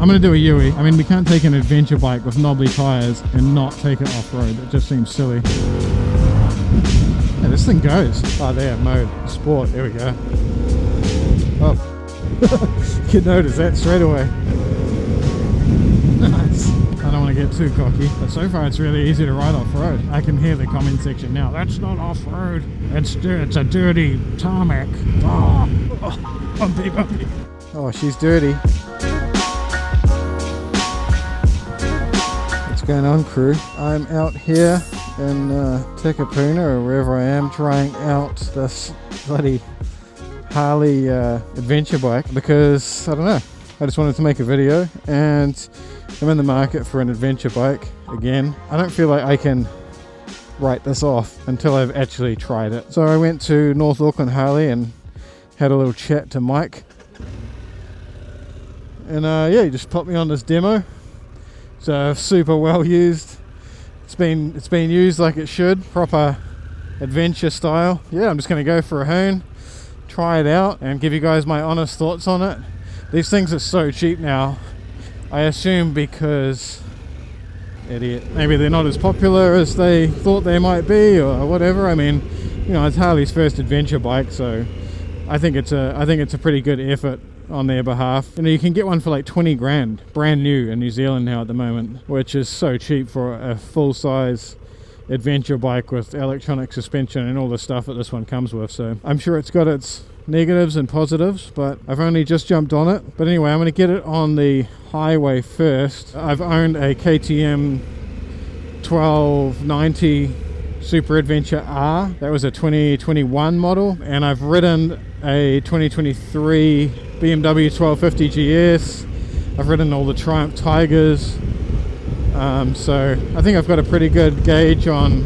I'm going to do a Yui. I mean, we can't take an adventure bike with knobbly tyres and not take it off-road. It just seems silly. Yeah, this thing goes. Oh, there, mode, sport, there we go. Oh, you can notice that straight away. Nice. I don't want to get too cocky, but so far it's really easy to ride off-road. I can hear the comment section now. That's not off-road. It's a dirty tarmac. Oh, bumpy, bumpy. Oh, she's dirty. What's going on, crew? I'm out here in Takapuna, or wherever I am, trying out this bloody Harley adventure bike because, I don't know, I just wanted to make a video, and I'm in the market for an adventure bike again. I don't feel like I can write this off until I've actually tried it. So I went to North Auckland Harley and had a little chat to Mike. And yeah, he just put me on this demo. So super well used. It's been used like it should, proper adventure style. Yeah, I'm just gonna go for a hoon, try it out, and give you guys my honest thoughts on it. These things are so cheap now, I assume because, idiot, maybe they're not as popular as they thought they might be or whatever. I mean, you know, it's Harley's first adventure bike, so I think it's a pretty good effort on their behalf. You know, you can get one for like 20 grand, brand new in New Zealand now at the moment, which is so cheap for a full-size adventure bike with electronic suspension and all the stuff that this one comes with. So I'm sure it's got its negatives and positives, but I've only just jumped on it. But anyway, I'm going to get it on the highway first. I've owned a KTM 1290 Super Adventure R. That was a 2021 model, and I've ridden a 2023 BMW 1250 GS. I've ridden all the Triumph Tigers. So I think I've got a pretty good gauge on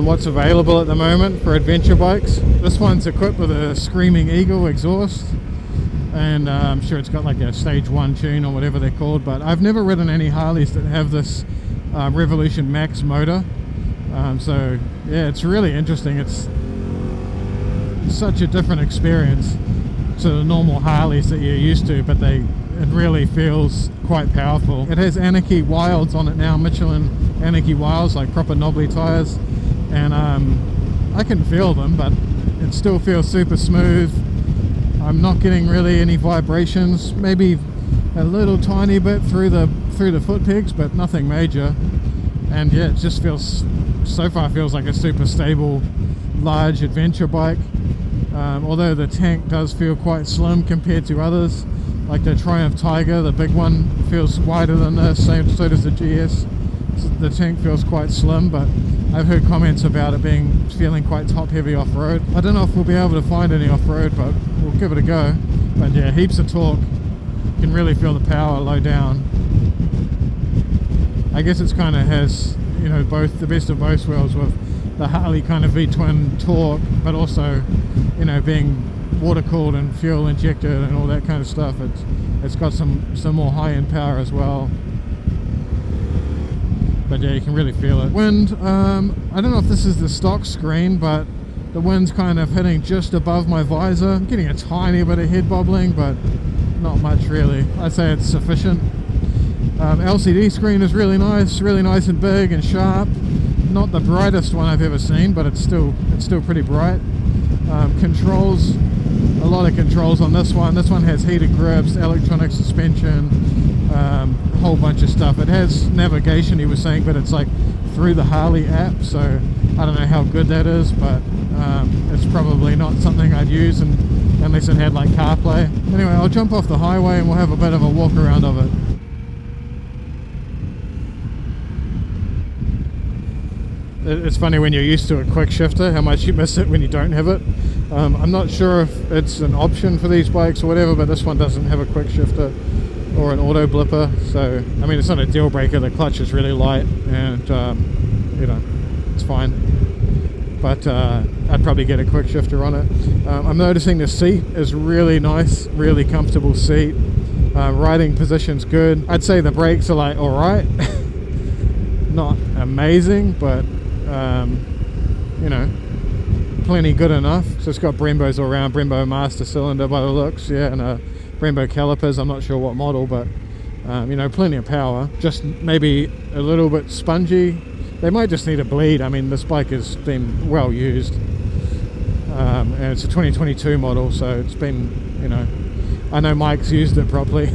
what's available at the moment for adventure bikes. This one's equipped with a Screaming Eagle exhaust, and I'm sure it's got like a stage 1 tune or whatever they're called, but I've never ridden any Harleys that have this Revolution Max motor. So yeah, it's really interesting. It's such a different experience to the normal Harleys that you're used to, but it really feels quite powerful. It has Anarchy Wilds on it now, Michelin Anarchy Wilds, like proper knobbly tires, and I can feel them, but it still feels super smooth. I'm not getting really any vibrations, maybe a little tiny bit through the foot pegs, but nothing major. And yeah, it just feels, so far feels like a super stable, large adventure bike. Although the tank does feel quite slim compared to others, like the Triumph Tiger, the big one, feels wider than this, so does the GS. The tank feels quite slim, but I've heard comments about it feeling quite top heavy off-road. I don't know if we'll be able to find any off-road, but we'll give it a go. But yeah, heaps of torque. You can really feel the power low down. I guess it's kind of has, you know, both the best of both worlds with the Harley kind of V-twin torque, but also, you know, being water cooled and fuel injected and all that kind of stuff. It's got some more high-end power as well. But yeah, you can really feel it. Wind, I don't know if this is the stock screen, but the wind's kind of hitting just above my visor. I'm getting a tiny bit of head bobbling, but not much really. I'd say it's sufficient. LCD screen is really nice and big and sharp. Not the brightest one I've ever seen, but it's still pretty bright. Controls, a lot of controls on this one. This one has heated grips, electronic suspension, a whole bunch of stuff. It has navigation, he was saying, but it's like through the Harley app, so I don't know how good that is, but it's probably not something I'd use unless it had like CarPlay. Anyway, I'll jump off the highway and we'll have a bit of a walk around of it. It's funny when you're used to a quick shifter, how much you miss it when you don't have it. I'm not sure if it's an option for these bikes or whatever, but this one doesn't have a quick shifter or an auto blipper, so I mean, it's not a deal breaker. The clutch is really light, and you know, it's fine, but I'd probably get a quick shifter on it. I'm noticing the seat is really nice, really comfortable seat. Riding position's good. I'd say the brakes are like alright, not amazing, but you know, plenty good enough. So it's got Brembos all around, Brembo master cylinder by the looks, yeah, and Brembo calipers. I'm not sure what model, but You know, plenty of power, just maybe a little bit spongy. They might just need a bleed. I mean, this bike has been well used, and it's a 2022 model, so it's been, you know, I know Mike's used it properly.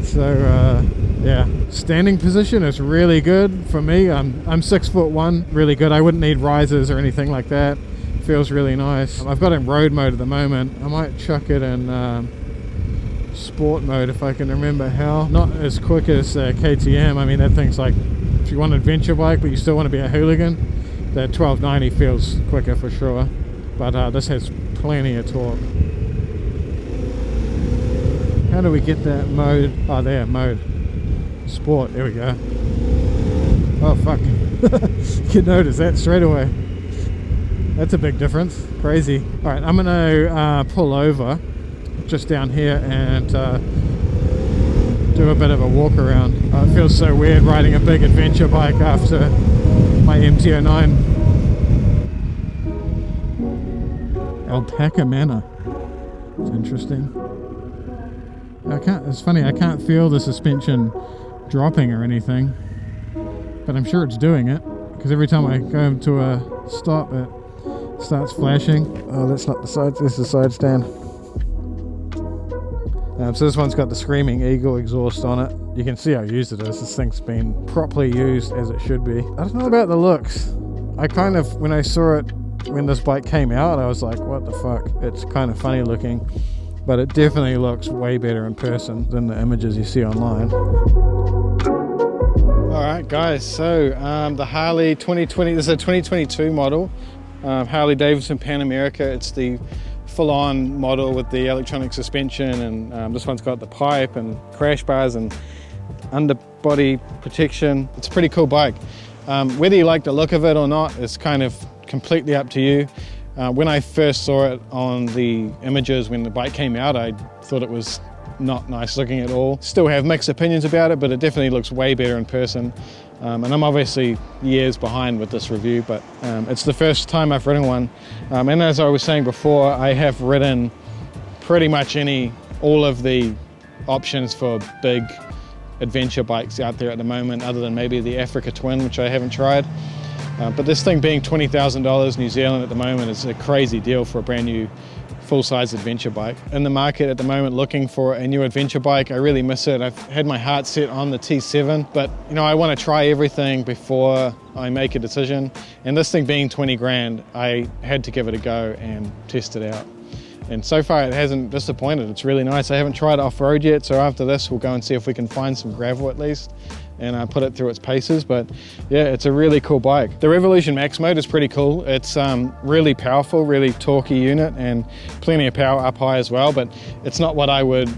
So yeah, standing position is really good for me. I'm 6'1", really good. I wouldn't need risers or anything like that. Feels really nice. I've got it in road mode at the moment. I might chuck it in sport mode if I can remember how. Not as quick as KTM. I mean, that thing's like, if you want an adventure bike but you still want to be a hooligan, that 1290 feels quicker for sure. But this has plenty of torque. How do we get that mode? Oh, there, mode. Sport, there we go. Oh, fuck. You notice that straight away. That's a big difference. Crazy. All right, I'm gonna pull over just down here and do a bit of a walk around. It feels so weird riding a big adventure bike after my MT09. Alpaca Manor. It's interesting. It's funny, I can't feel the suspension dropping or anything, but I'm sure it's doing it, because every time I go to a stop it starts flashing. Oh, that's not the side, this is the side stand. So this one's got the Screaming Eagle exhaust on it. You can see how used it is. This thing's been properly used as it should be. I don't know about the looks. I kind of, when I saw it when this bike came out, I was like, what the fuck? It's kind of funny looking, but it definitely looks way better in person than the images you see online. Alright guys, so the Harley 2020, this is a 2022 model, Harley Davidson Pan America. It's the full-on model with the electronic suspension, and this one's got the pipe and crash bars and underbody protection. It's a pretty cool bike. Whether you like the look of it or not is kind of completely up to you. When I first saw it on the images when the bike came out, I thought it was not nice looking at all. Still have mixed opinions about it, but it definitely looks way better in person. And I'm obviously years behind with this review, but it's the first time I've ridden one. And as I was saying before, I have ridden pretty much all of the options for big adventure bikes out there at the moment, other than maybe the Africa Twin, which I haven't tried. But this thing being $20,000 New Zealand at the moment is a crazy deal for a brand new full-size adventure bike. In the market at the moment looking for a new adventure bike, I really miss it. I've had my heart set on the T7, but you know, I want to try everything before I make a decision. And this thing being 20 grand, I had to give it a go and test it out. And so far it hasn't disappointed. It's really nice. I haven't tried it off-road yet, so after this we'll go and see if we can find some gravel at least and put it through its paces. But yeah, it's a really cool bike. The Revolution Max mode is pretty cool. It's really powerful, really torquey unit, and plenty of power up high as well, but it's not what I would,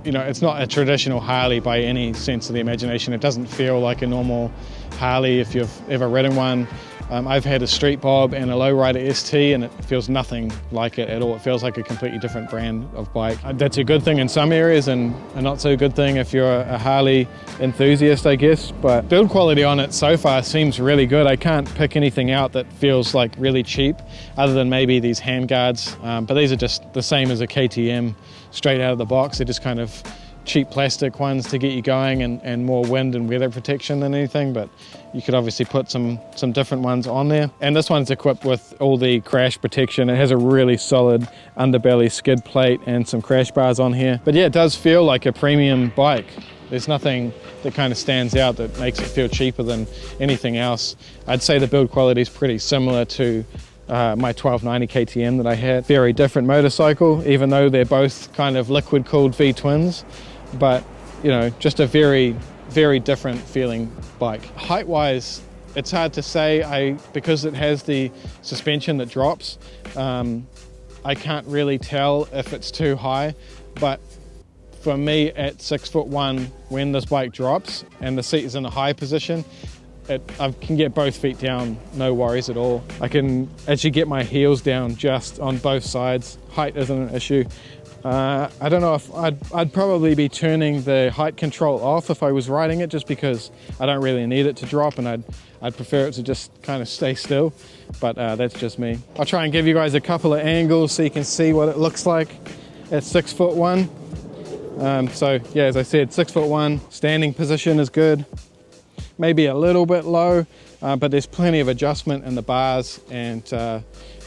you know, it's not a traditional Harley by any sense of the imagination. It doesn't feel like a normal Harley if you've ever ridden one. I've had a Street Bob and a Lowrider ST, and it feels nothing like it at all. It feels like a completely different brand of bike. That's a good thing in some areas and a not so good thing if you're a Harley enthusiast, I guess. But build quality on it so far seems really good. I can't pick anything out that feels like really cheap, other than maybe these handguards. But these are just the same as a KTM straight out of the box. They're just kind of cheap plastic ones to get you going, and more wind and weather protection than anything, but you could obviously put some different ones on there. And this one's equipped with all the crash protection. It has a really solid underbelly skid plate and some crash bars on here. But yeah, it does feel like a premium bike. There's nothing that kind of stands out that makes it feel cheaper than anything else. I'd say the build quality is pretty similar to my 1290 KTM that I had. Very different motorcycle, even though they're both kind of liquid cooled V-twins. But you know, just a very, very different feeling bike. Height wise, it's hard to say. Because it has the suspension that drops, I can't really tell if it's too high, but for me at 6'1", when this bike drops and the seat is in a high position, I can get both feet down, no worries at all. I can actually get my heels down just on both sides. Height isn't an issue. I don't know if I'd probably be turning the height control off if I was riding it, just because I don't really need it to drop, and I'd prefer it to just kind of stay still, but that's just me. I'll try and give you guys a couple of angles so you can see what it looks like at 6'1". So yeah, as I said, 6'1", standing position is good. Maybe a little bit low, but there's plenty of adjustment in the bars, and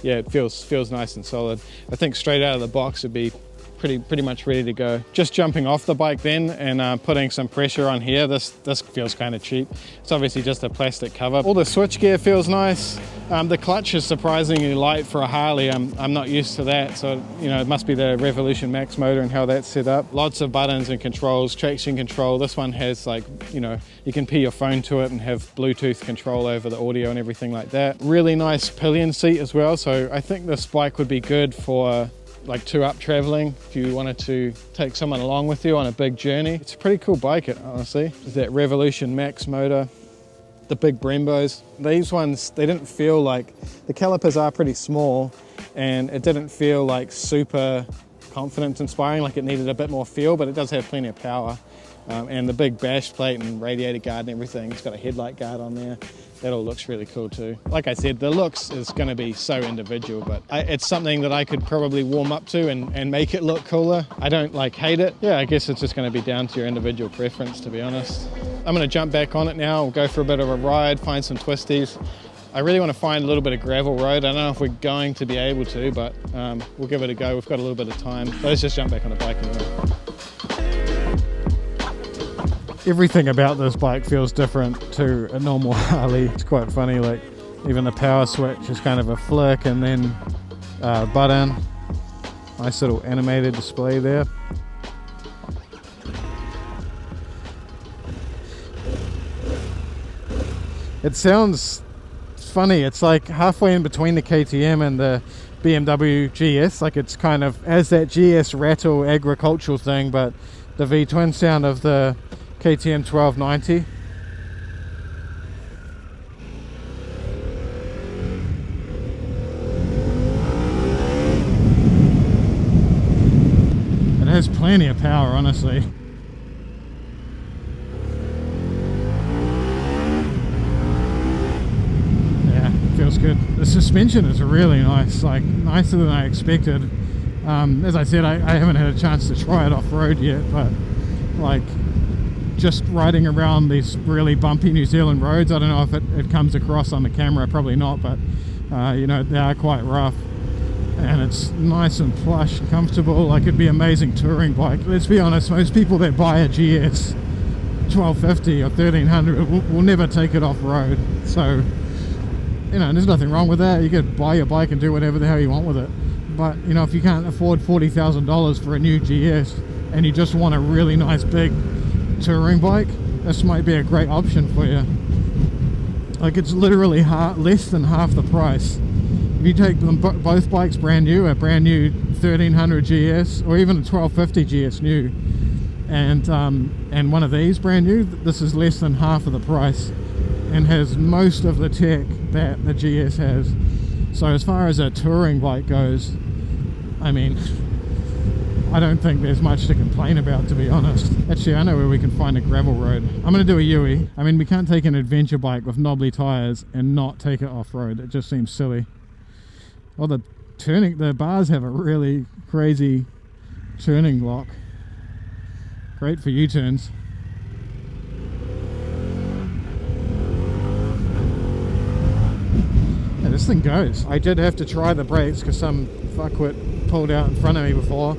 yeah, it feels nice and solid. I think straight out of the box it'd be pretty much ready to go. Just jumping off the bike then and putting some pressure on here, this feels kind of cheap. It's obviously just a plastic cover. All the switchgear feels nice. The clutch is surprisingly light for a Harley. I'm not used to that, so you know, it must be the Revolution Max motor and how that's set up. Lots of buttons and controls, traction control. This one has, like, you know, you can pair your phone to it and have Bluetooth control over the audio and everything like that. Really nice pillion seat as well, so I think this bike would be good for like 2-up traveling if you wanted to take someone along with you on a big journey. It's a pretty cool bike, honestly. There's that Revolution Max motor, the big Brembos. These ones, they didn't feel like, the calipers are pretty small, and it didn't feel like super confidence inspiring, like it needed a bit more feel, but it does have plenty of power. And the big bash plate and radiator guard and everything, it's got a headlight guard on there. That all looks really cool too. Like I said, the looks is going to be so individual, but it's something that I could probably warm up to and make it look cooler. I don't like hate it. Yeah, I guess it's just going to be down to your individual preference, to be honest. I'm going to jump back on it now. We'll go for a bit of a ride, find some twisties. I really want to find a little bit of gravel road. I don't know if we're going to be able to, but we'll give it a go. We've got a little bit of time. So let's just jump back on the bike anyway. Everything about this bike feels different to a normal Harley. It's quite funny, like even the power switch is kind of a flick and then button. Nice little animated display there. It sounds funny. It's like halfway in between the KTM and the BMW GS. Like it's kind of has that GS rattle agricultural thing, but the V-twin sound of the KTM 1290. It has plenty of power, honestly. Yeah, feels good. The suspension is really nice, like nicer than I expected. As I said, I haven't had a chance to try it off-road yet, but like just riding around these really bumpy New Zealand roads, I don't know if it comes across on the camera, probably not, but you know, they are quite rough, and it's nice and plush and comfortable. Like it'd be an amazing touring bike. Let's be honest, most people that buy a GS 1250 or 1300 will never take it off-road, so you know, there's nothing wrong with that. You could buy your bike and do whatever the hell you want with it, but you know, if you can't afford $40,000 for a new GS and you just want a really nice big touring bike, this might be a great option for you. Like it's literally less than half the price. If you take them both bikes brand new, a brand new 1300 GS or even a 1250 GS new, and one of these brand new, this is less than half of the price and has most of the tech that the GS has. So as far as a touring bike goes, I mean, I don't think there's much to complain about, to be honest. Actually, I know where we can find a gravel road. I'm going to do a Yui. I mean, we can't take an adventure bike with knobbly tyres and not take it off-road. It just seems silly. Well, the bars have a really crazy turning lock. Great for U-turns. Yeah, this thing goes. I did have to try the brakes because some fuckwit pulled out in front of me before.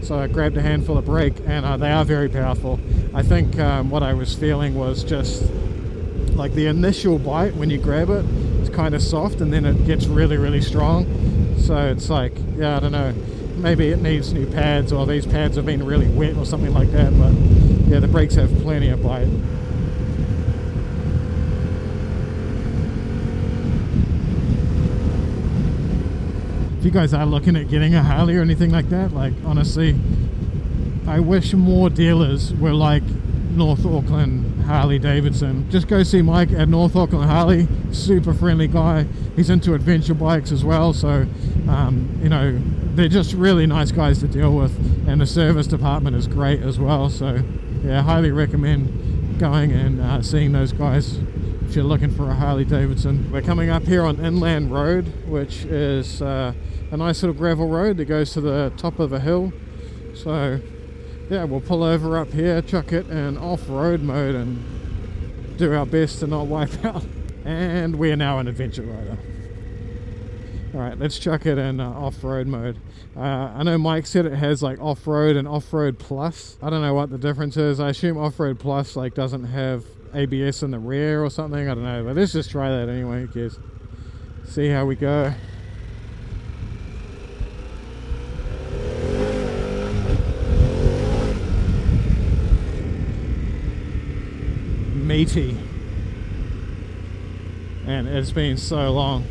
So I grabbed a handful of brake, and they are very powerful. I think what I was feeling was just like the initial bite when you grab it, it's kind of soft, and then it gets really, really strong. So it's like, yeah, I don't know, maybe it needs new pads, or these pads have been really wet or something like that. But yeah, the brakes have plenty of bite. If you guys are looking at getting a Harley or anything like that, like honestly, I wish more dealers were like North Auckland Harley Davidson. Just go see Mike at North Auckland Harley, super friendly guy. He's into adventure bikes as well, so you know, they're just really nice guys to deal with, and the service department is great as well. So yeah, highly recommend going and seeing those guys if you're looking for a Harley Davidson. We're coming up here on Inland Road, which is a nice little gravel road that goes to the top of a hill. So yeah, we'll pull over up here, chuck it in off-road mode and do our best to not wipe out. And we are now an adventure rider. Alright, let's chuck it in off-road mode. I know Mike said it has like off-road and off-road plus. I don't know what the difference is. I assume off-road plus like doesn't have ABS in the rear or something. I don't know, but let's just try that anyway. Who cares? See how we go. Meaty. And it's been so long.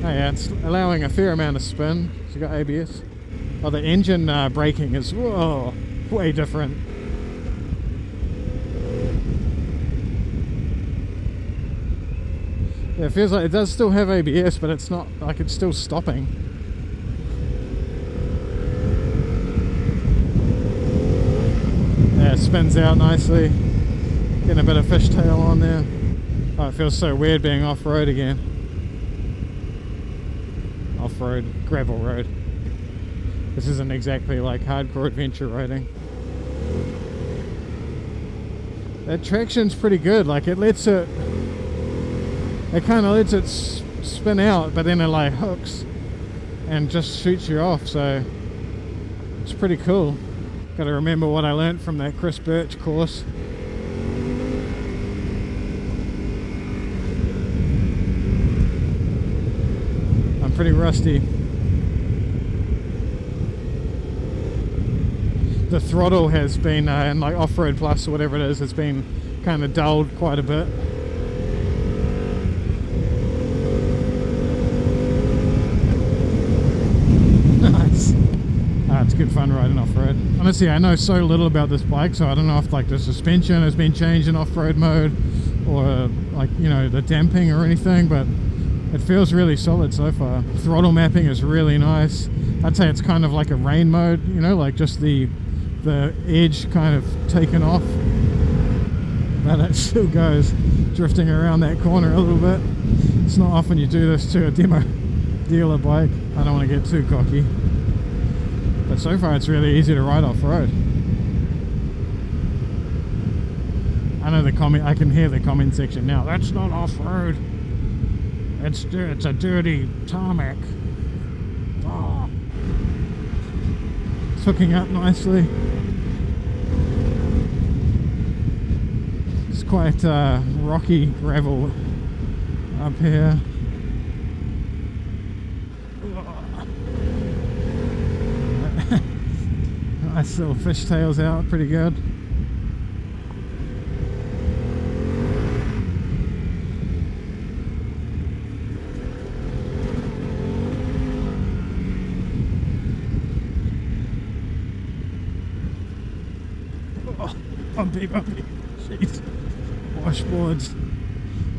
Oh yeah, it's allowing a fair amount of spin. It's got ABS. Oh, the engine braking is, whoa, way different. Yeah, it feels like it does still have ABS, but it's not like it's still stopping. Yeah, it spins out nicely. Getting a bit of fishtail on there. Oh, it feels so weird being off-road again. Off-road, gravel road. This isn't exactly like hardcore adventure riding. That traction's pretty good. Like it lets it, kind of lets it spin out, but then it like hooks and just shoots you off. So it's pretty cool. Got to remember what I learned from that Chris Birch course. Pretty rusty. The throttle has been in like off-road plus or whatever it is, it's been kind of dulled quite a bit. Nice. It's good fun riding off-road. Honestly, I know so little about this bike, so I don't know if like the suspension has been changed in off-road mode or like, you know, the damping or anything, but it feels really solid so far. Throttle mapping is really nice. I'd say it's kind of like a rain mode, you know, like just the edge kind of taken off. But it still goes drifting around that corner a little bit. It's not often you do this to a demo dealer bike. I don't want to get too cocky. But so far it's really easy to ride off-road. I know the comment, I can hear the comment section now. That's not off-road. It's a dirty tarmac. Oh. It's hooking up nicely. It's quite rocky gravel up here. Nice little fishtails out, pretty good. Bumpy. Jeez. Washboards.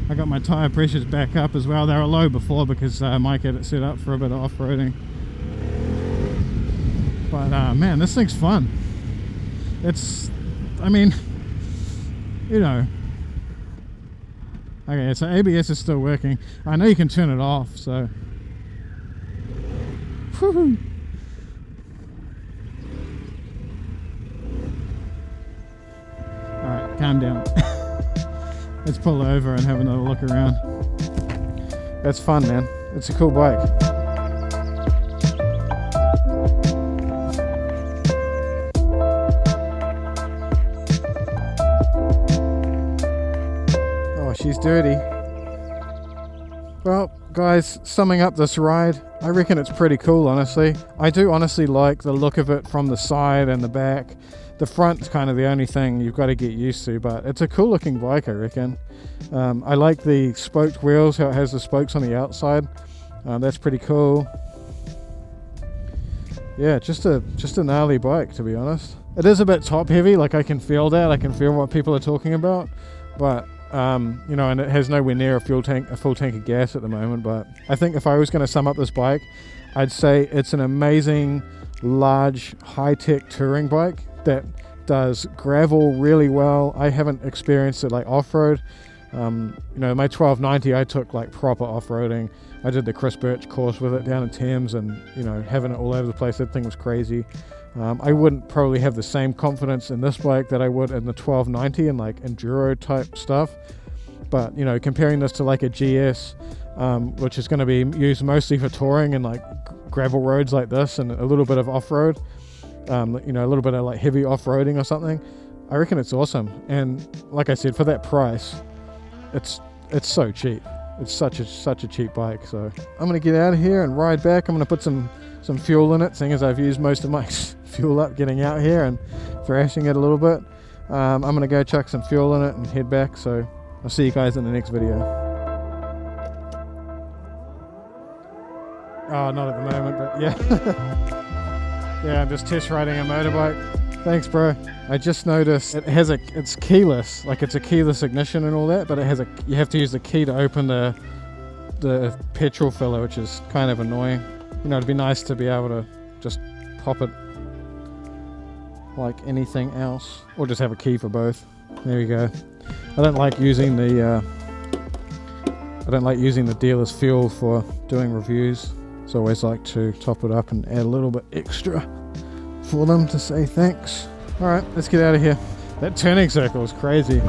I got my tyre pressures back up as well. They were low before because Mike had it set up for a bit of off-roading. But man, this thing's fun. It's, I mean, you know. Okay, so ABS is still working. I know you can turn it off, so. Woohoo! Calm down. Let's pull over and have another look around. That's fun, man. It's a cool bike. Oh, she's dirty. Well, guys, summing up this ride, I reckon it's pretty cool, honestly. I do honestly like the look of it from the side and the back. The front's kind of the only thing you've got to get used to, but it's a cool looking bike, I reckon. I like the spoked wheels, how it has the spokes on the outside. That's pretty cool. Yeah, just a gnarly bike, to be honest. It is a bit top heavy, like I can feel that. I can feel what people are talking about, but you know, and it has nowhere near a full tank of gas at the moment. But I think if I was going to sum up this bike, I'd say it's an amazing, large, high-tech touring bike that does gravel really well. I haven't experienced it like off-road. You know, my 1290 I took like proper off-roading. I did the Chris Birch course with it down in Thames, and you know, having it all over the place, that thing was crazy. I wouldn't probably have the same confidence in this bike that I would in the 1290 and like enduro type stuff, but you know, comparing this to like a GS, which is going to be used mostly for touring and like gravel roads like this and a little bit of off-road, you know, a little bit of like heavy off-roading or something, I reckon it's awesome. And like I said, for that price, it's so cheap. It's such a cheap bike. So I'm gonna get out of here and ride back. I'm gonna put some fuel in it, seeing as I've used most of my fuel up getting out here and thrashing it a little bit. I'm gonna go chuck some fuel in it and head back. So I'll see you guys in the next video. Oh, not at the moment, but yeah. Yeah, I'm just test riding a motorbike. Thanks, bro. I just noticed it has it's keyless, like it's a keyless ignition and all that, but it has you have to use the key to open the petrol filler, which is kind of annoying. You know, it'd be nice to be able to just pop it like anything else, or just have a key for both. There we go. I don't like using the dealer's fuel for doing reviews. So I always like to top it up and add a little bit extra for them to say thanks. Alright, let's get out of here. That turning circle is crazy.